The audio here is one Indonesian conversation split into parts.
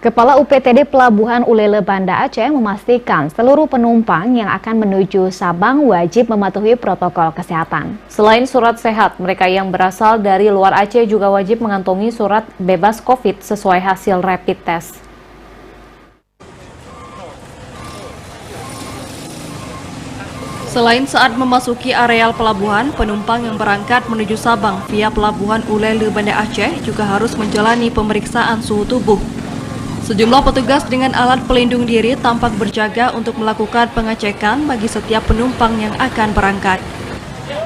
Kepala UPTD Pelabuhan Ulele Banda Aceh memastikan seluruh penumpang yang akan menuju Sabang wajib mematuhi protokol kesehatan. Selain surat sehat, mereka yang berasal dari luar Aceh juga wajib mengantongi surat bebas COVID sesuai hasil rapid test. Selain saat memasuki areal pelabuhan, penumpang yang berangkat menuju Sabang via Pelabuhan Ulele Banda Aceh juga harus menjalani pemeriksaan suhu tubuh. Sejumlah petugas dengan alat pelindung diri tampak berjaga untuk melakukan pengecekan bagi setiap penumpang yang akan berangkat.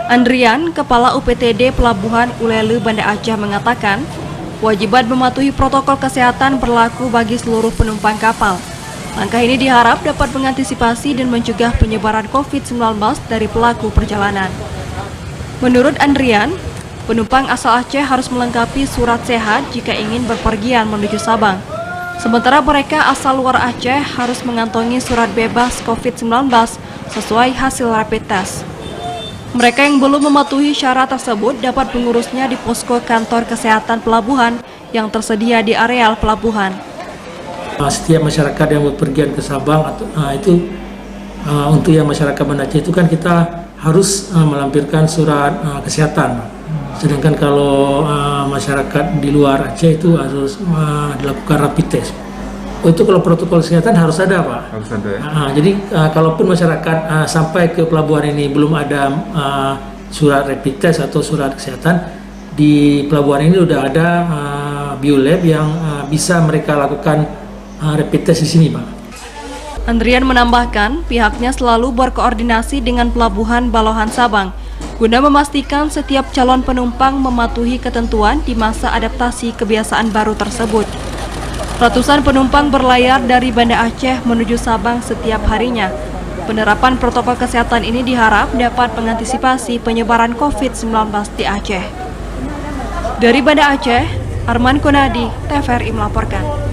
Andrian, Kepala UPTD Pelabuhan Ulele Banda Aceh mengatakan, kewajiban mematuhi protokol kesehatan berlaku bagi seluruh penumpang kapal. Langkah ini diharap dapat mengantisipasi dan mencegah penyebaran COVID-19 dari pelaku perjalanan. Menurut Andrian, penumpang asal Aceh harus melengkapi surat sehat jika ingin berpergian menuju Sabang. Sementara mereka asal luar Aceh harus mengantongi surat bebas COVID-19 sesuai hasil rapid test. Mereka yang belum mematuhi syarat tersebut dapat mengurusnya di posko kantor kesehatan pelabuhan yang tersedia di areal pelabuhan. Setiap masyarakat yang berpergian ke Sabang untuk yang masyarakat Banda Aceh itu kan kita harus melampirkan surat kesehatan. Sedangkan kalau masyarakat di luar Aceh itu harus dilakukan rapid test. Itu kalau protokol kesehatan harus ada, Pak. Harus ada ya? Jadi kalaupun masyarakat sampai ke pelabuhan ini belum ada surat rapid test atau surat kesehatan, di pelabuhan ini sudah ada biolab yang bisa mereka lakukan rapid test di sini, Pak. Andrian menambahkan, pihaknya selalu berkoordinasi dengan Pelabuhan Balohan Sabang guna memastikan setiap calon penumpang mematuhi ketentuan di masa adaptasi kebiasaan baru tersebut. Ratusan penumpang berlayar dari Banda Aceh menuju Sabang setiap harinya. Penerapan protokol kesehatan ini diharap dapat mengantisipasi penyebaran COVID-19 di Aceh. Dari Banda Aceh, Arman Konadi, TVRI melaporkan.